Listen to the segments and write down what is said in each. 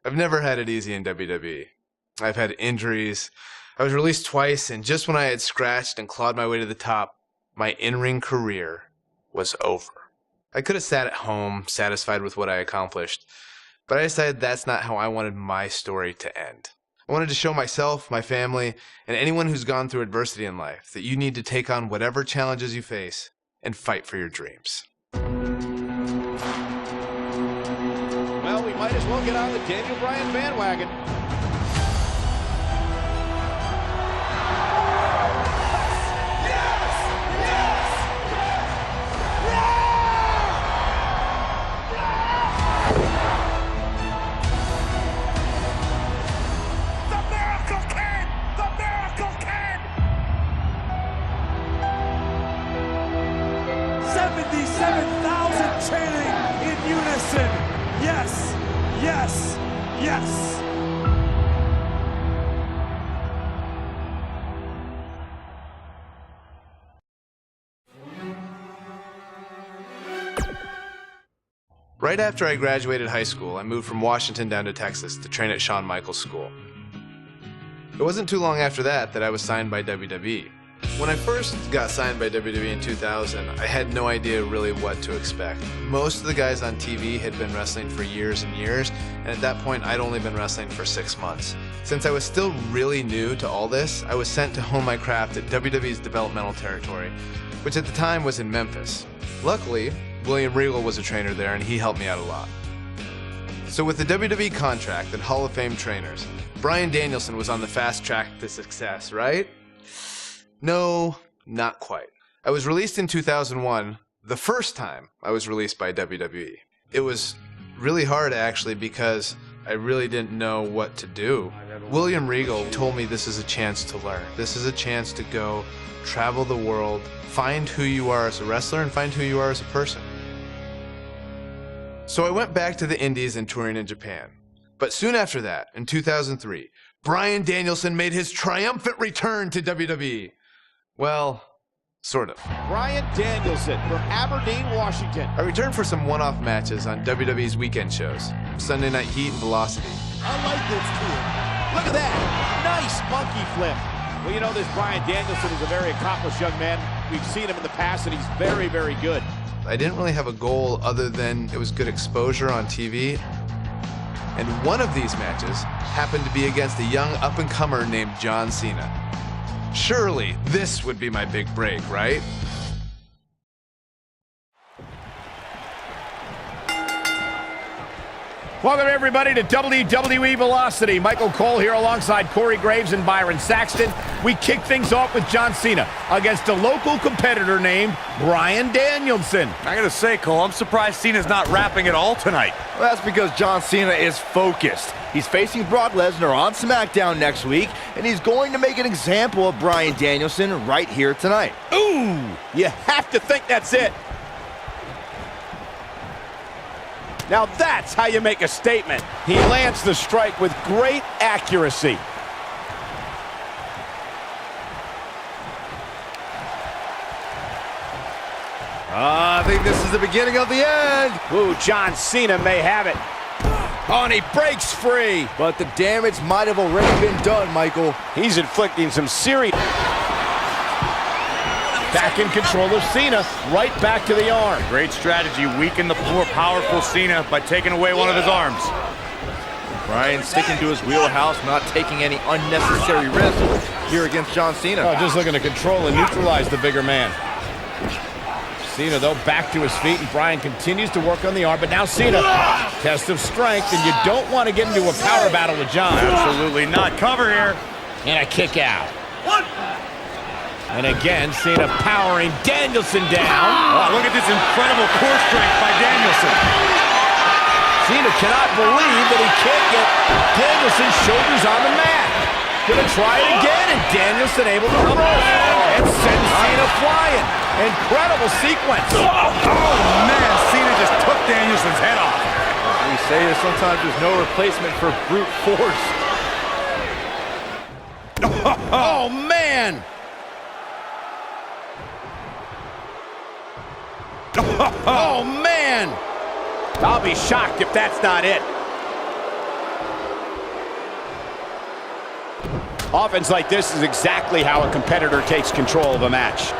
I've never had it easy in WWE. I've had injuries. I was released twice, and just when I had scratched and clawed my way to the top, my in-ring career was over. I could have sat at home, satisfied with what I accomplished, but I decided that's not how I wanted my story to end. I wanted to show myself, my family, and anyone who's gone through adversity in life that you need to take on whatever challenges you face and fight for your dreams. Well, we might as well get on the Daniel Bryan bandwagon. The Miracle Kid! The Miracle Kid! 77,000 chanting in unison. Yes, yes, yes. Right after I graduated high school, I moved from Washington down to Texas to train at Shawn Michaels School. It wasn't too long after that I was signed by WWE. When I first got signed by WWE in 2000, I had no idea really what to expect. Most of the guys on TV had been wrestling for years and years, and at that point I'd only been wrestling for 6 months. Since I was still really new to all this, I was sent to hone my craft at WWE's developmental territory, which at the time was in Memphis. Luckily, William Regal was a trainer there, and he helped me out a lot. So with the WWE contract and Hall of Fame trainers, Bryan Danielson was on the fast track to success, right? No, not quite. I was released in 2001, the first time I was released by WWE. It was really hard actually because I really didn't know what to do. William Regal told me this is a chance to learn. This is a chance to go travel the world, find who you are as a wrestler and find who you are as a person. So I went back to the Indies and touring in Japan. But soon after that, in 2003, Bryan Danielson made his triumphant return to WWE. Well, sort of. Bryan Danielson from Aberdeen, Washington. I returned for some one-off matches on WWE's weekend shows, Sunday Night Heat and Velocity. I like this kid. Look at that. Nice monkey flip. Well, you know, this Bryan Danielson is a very accomplished young man. We've seen him in the past, and he's very, very good. I didn't really have a goal other than it was good exposure on TV. And one of these matches happened to be against a young up-and-comer named John Cena. Surely this would be my big break, right? Welcome everybody to WWE Velocity. Michael Cole here alongside Corey Graves and Byron Saxton. We kick things off with John Cena against a local competitor named Bryan Danielson. I gotta say, Cole, I'm surprised Cena's not rapping at all tonight. Well, that's because John Cena is focused. He's facing Brock Lesnar on SmackDown next week, and he's going to make an example of Bryan Danielson right here tonight. Ooh, you have to think that's it. Now that's how you make a statement. He lands the strike with great accuracy. I think this is the beginning of the end. Ooh, John Cena may have it. Oh, and he breaks free. But the damage might have already been done, Michael. He's inflicting some serious... Back in control of Cena, right back to the arm. Great strategy, weaken the more powerful Cena by taking away one of his arms. Bryan sticking to his wheelhouse, not taking any unnecessary risks here against John Cena. Oh, just looking to control and neutralize the bigger man. Cena, though, back to his feet, and Bryan continues to work on the arm, but now Cena, test of strength, and you don't want to get into a power battle with John. Absolutely not. Cover here. And a kick out. And again, Cena powering Danielson down. Oh, look at this incredible core strength by Danielson. Cena cannot believe that he can't get Danielson's shoulders on the mat. Gonna try it again, and Danielson able to roll and send Cena flying. Incredible sequence. Oh, man, Cena just took Danielson's head off. We say that sometimes there's no replacement for brute force. Oh, man. Oh, man! I'll be shocked if that's not it. Offense like this is exactly how a competitor takes control of a match.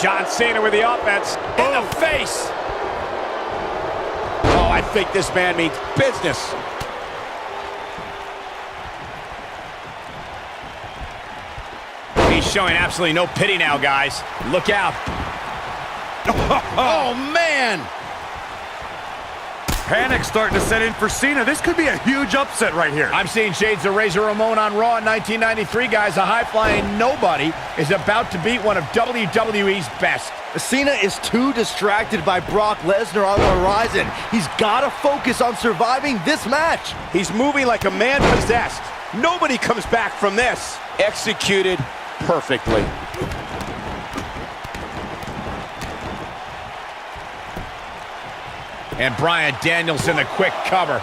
John Cena with the offense in the face. Oh, I think this man means business. He's showing absolutely no pity now, guys. Look out. Oh, man. Panic starting to set in for Cena. This could be a huge upset right here. I'm seeing shades of Razor Ramon on Raw in 1993, guys. A high-flying nobody is about to beat one of WWE's best. Cena is too distracted by Brock Lesnar on the horizon. He's got to focus on surviving this match. He's moving like a man possessed. Nobody comes back from this. Executed perfectly. And Bryan Danielson, the quick cover.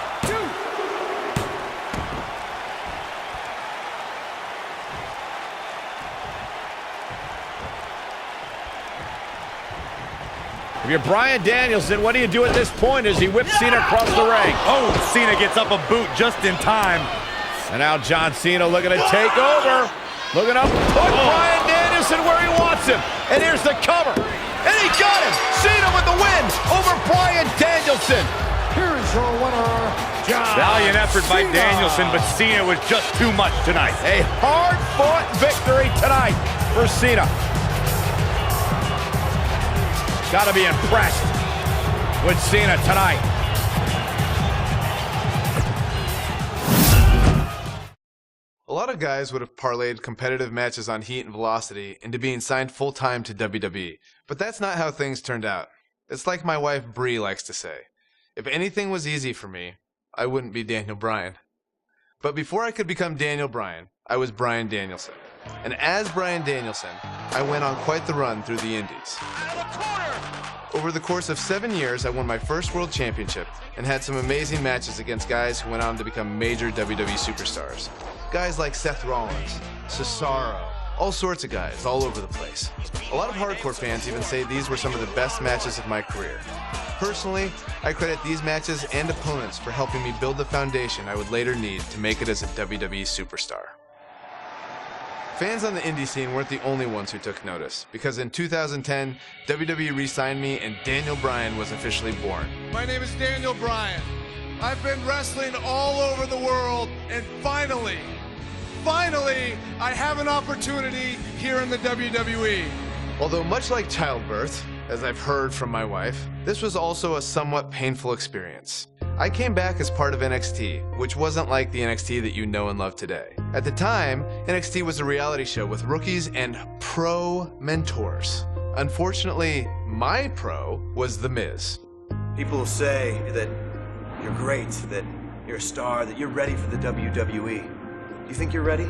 If you're Bryan Danielson, what do you do at this point as he whips Cena across the ring? Oh, Cena gets up a boot just in time. And now John Cena looking to take over. Looking up, put Bryan Danielson where he wants him. And here's the cover. And he got him. Cena with the win over Bryan Danielson. Here is your winner, John Valiant effort by Cena. Danielson, but Cena was just too much tonight. A hard-fought victory tonight for Cena. Gotta be impressed with Cena tonight. A lot of guys would have parlayed competitive matches on Heat and Velocity into being signed full-time to WWE, but that's not how things turned out. It's like my wife Brie likes to say, if anything was easy for me, I wouldn't be Daniel Bryan. But before I could become Daniel Bryan, I was Bryan Danielson. And as Bryan Danielson, I went on quite the run through the Indies. Over the course of 7 years, I won my first world championship and had some amazing matches against guys who went on to become major WWE superstars. Guys like Seth Rollins, Cesaro, all sorts of guys all over the place. A lot of hardcore fans even say these were some of the best matches of my career. Personally, I credit these matches and opponents for helping me build the foundation I would later need to make it as a WWE superstar. Fans on the indie scene weren't the only ones who took notice, because in 2010, WWE re-signed me and Daniel Bryan was officially born. My name is Daniel Bryan. I've been wrestling all over the world, and finally, I have an opportunity here in the WWE. Although much like childbirth, as I've heard from my wife, this was also a somewhat painful experience. I came back as part of NXT, which wasn't like the NXT that you know and love today. At the time, NXT was a reality show with rookies and pro mentors. Unfortunately, my pro was The Miz. People will say that you're great, that you're a star, that you're ready for the WWE. Do you think you're ready?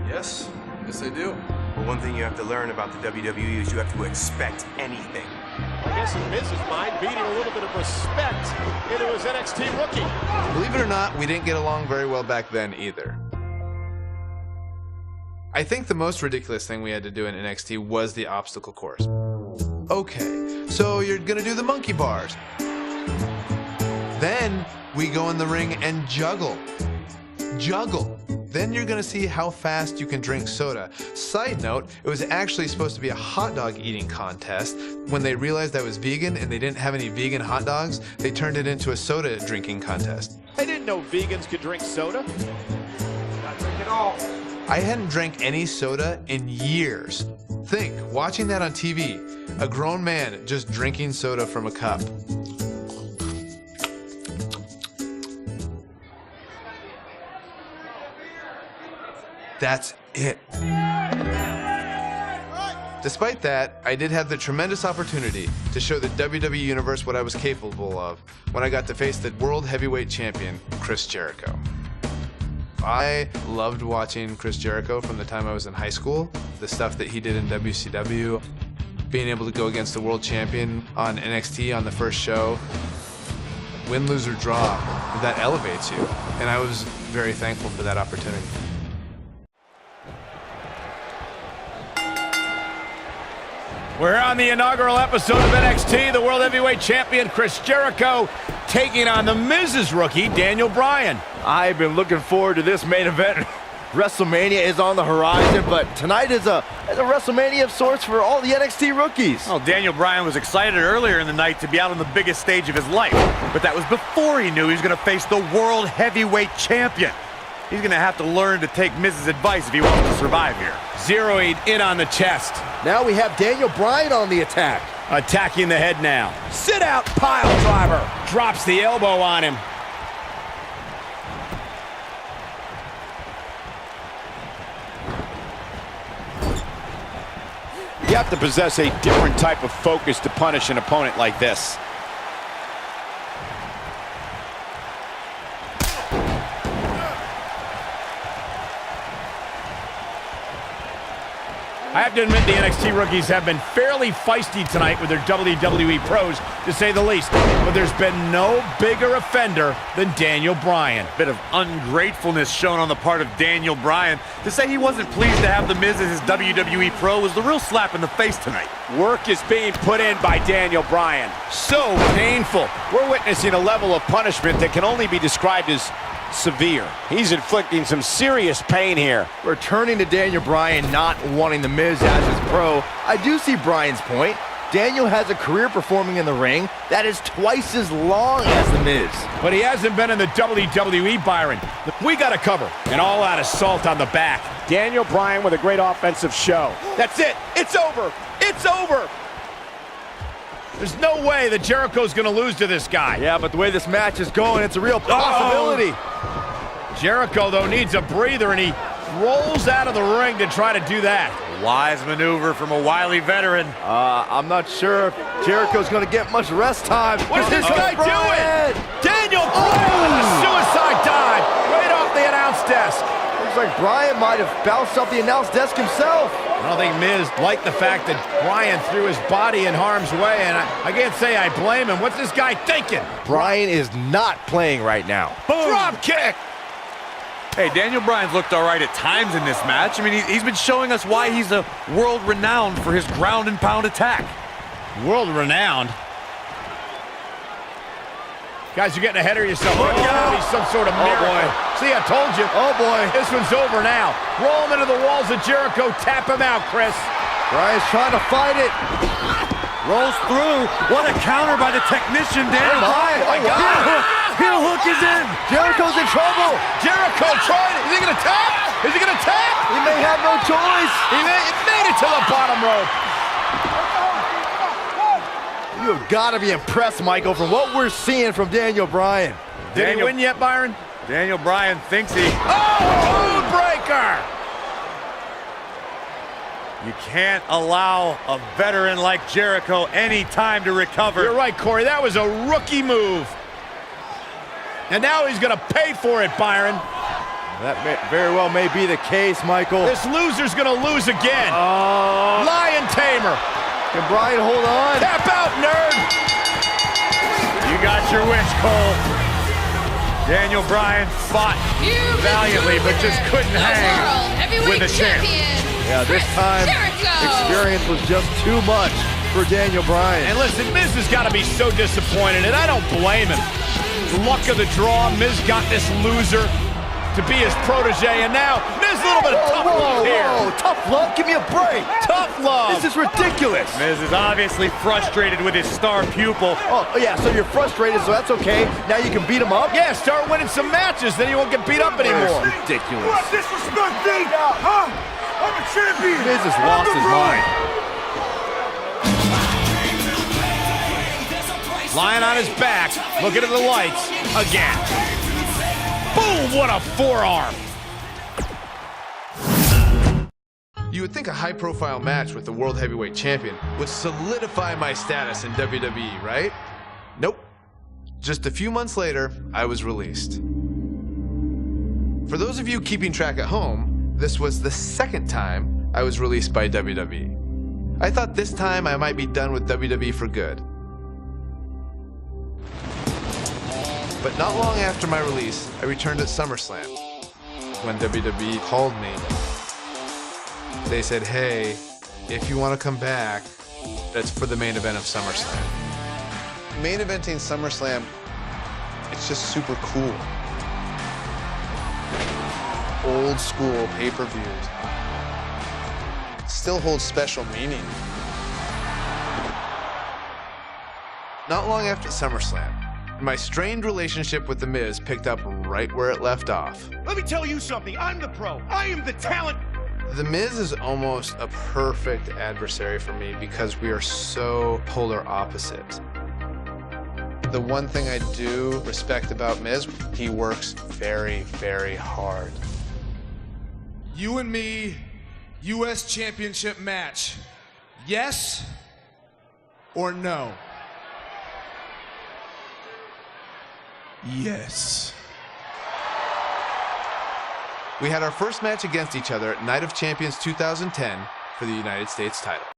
Yes I do. Well, one thing you have to learn about the WWE is you have to expect anything. I guess in Miz's mind, beating a little bit of respect into his NXT rookie. Believe it or not, we didn't get along very well back then either. I think the most ridiculous thing we had to do in NXT was the obstacle course. Okay, so you're gonna do the monkey bars. Then we go in the ring and juggle. Then you're gonna see how fast you can drink soda. Side note, it was actually supposed to be a hot dog eating contest. When they realized I was vegan and they didn't have any vegan hot dogs, they turned it into a soda drinking contest. I didn't know vegans could drink soda. Not drink at all. I hadn't drank any soda in years. Think, watching that on TV, a grown man just drinking soda from a cup. That's it. Despite that, I did have the tremendous opportunity to show the WWE Universe what I was capable of when I got to face the World Heavyweight Champion, Chris Jericho. I loved watching Chris Jericho from the time I was in high school, the stuff that he did in WCW, being able to go against the World Champion on NXT on the first show. Win, lose, or draw, that elevates you, and I was very thankful for that opportunity. We're on the inaugural episode of NXT. The World Heavyweight Champion Chris Jericho taking on the Miz's rookie, Daniel Bryan. I've been looking forward to this main event WrestleMania is on the horizon, but tonight is a WrestleMania of sorts for all the NXT rookies. Well, Daniel Bryan was excited earlier in the night to be out on the biggest stage of his life, but that was before he knew he was going to face the World Heavyweight Champion. He's going to have to learn to take Miz's advice if he wants to survive here. Zeroing in on the chest. Now we have Daniel Bryan on the attack. Attacking the head now. Sit out pile driver. Drops the elbow on him. You have to possess a different type of focus to punish an opponent like this. I have to admit the NXT rookies have been fairly feisty tonight with their WWE pros, to say the least. But there's been no bigger offender than Daniel Bryan. Bit of ungratefulness shown on the part of Daniel Bryan. To say he wasn't pleased to have The Miz as his WWE pro was the real slap in the face tonight. Work is being put in by Daniel Bryan. So painful. We're witnessing a level of punishment that can only be described as severe. He's inflicting some serious pain here. Returning to Daniel Bryan not wanting The Miz as his pro, I do see Bryan's point. Daniel has a career performing in the ring that is twice as long as The Miz. But he hasn't been in the WWE, Byron. We got to cover. An all-out assault on the back. Daniel Bryan with a great offensive show. That's it. It's over. It's over. There's no way that Jericho's going to lose to this guy. Yeah, but the way this match is going, it's a real possibility. Jericho, though, needs a breather, and he rolls out of the ring to try to do that. Wise maneuver from a wily veteran. I'm not sure if Jericho's going to get much rest time. What's this guy doing? Daniel Bryan with a suicide dive right off the announce desk. Looks like Bryan might have bounced off the announce desk himself. I don't think Miz liked the fact that Bryan threw his body in harm's way, and I can't say I blame him. What's this guy thinking? Bryan is not playing right now. Boom. Drop kick. Hey, Daniel Bryan's looked all right at times in this match. I mean, he's been showing us why he's a world-renowned for his ground and pound attack. World-renowned? Guys, you're getting ahead of yourself. Look out. He's some sort of miracle. Boy. See, I told you. Oh, boy. This one's over now. Roll him into the walls of Jericho. Tap him out, Chris. Bryan's trying to fight it. Rolls through. What a counter by the technician, Daniel Bryan. Oh, my God. Heel hook is in. Jericho's in trouble. Jericho tried it. Is he going to tap? Is he going to tap? He may have no choice. He made it to the bottom rope. You have got to be impressed, Michael, from what we're seeing from Daniel Bryan. Did he win yet, Byron? Daniel Bryan thinks he... Oh, Moonbreaker! You can't allow a veteran like Jericho any time to recover. You're right, Corey. That was a rookie move. And now he's going to pay for it, Byron. That very well may be the case, Michael. This loser's going to lose again. Lion Tamer. Can Bryan hold on? Tap out, nerd. You got your wish, Cole. Daniel Bryan fought valiantly, but just couldn't hang with a champ. Yeah, this time, experience was just too much for Daniel Bryan. And listen, Miz has got to be so disappointed, and I don't blame him. Luck of the draw, Miz got this loser to be his protege, and now Miz a little bit of tough love here. Whoa, tough love? Give me a break. Tough love. This is ridiculous. Miz is obviously frustrated with his star pupil. Oh, yeah, so you're frustrated, so that's okay. Now you can beat him up? Yeah, start winning some matches, then you won't get beat up anymore. That's ridiculous. What disrespect me? Huh? I'm a champion. Miz has lost his mind. Lying on his back, looking at the lights again. Boom, what a forearm. You would think a high-profile match with the World Heavyweight Champion would solidify my status in WWE, right? Nope. Just a few months later, I was released. For those of you keeping track at home, this was the second time I was released by WWE. I thought this time I might be done with WWE for good. But not long after my release, I returned at SummerSlam. When WWE called me, they said, hey, if you want to come back, that's for the main event of SummerSlam. Main eventing SummerSlam, it's just super cool. old school pay-per-views still holds special meaning. Not long after SummerSlam, my strained relationship with The Miz picked up right where it left off. Let me tell you something. I'm the pro. I am the talent. The Miz is almost a perfect adversary for me because we are so polar opposites. The one thing I do respect about Miz, he works very, very hard. You and me, U.S. Championship match. Yes or no? Yes. We had our first match against each other at Night of Champions 2010 for the United States title.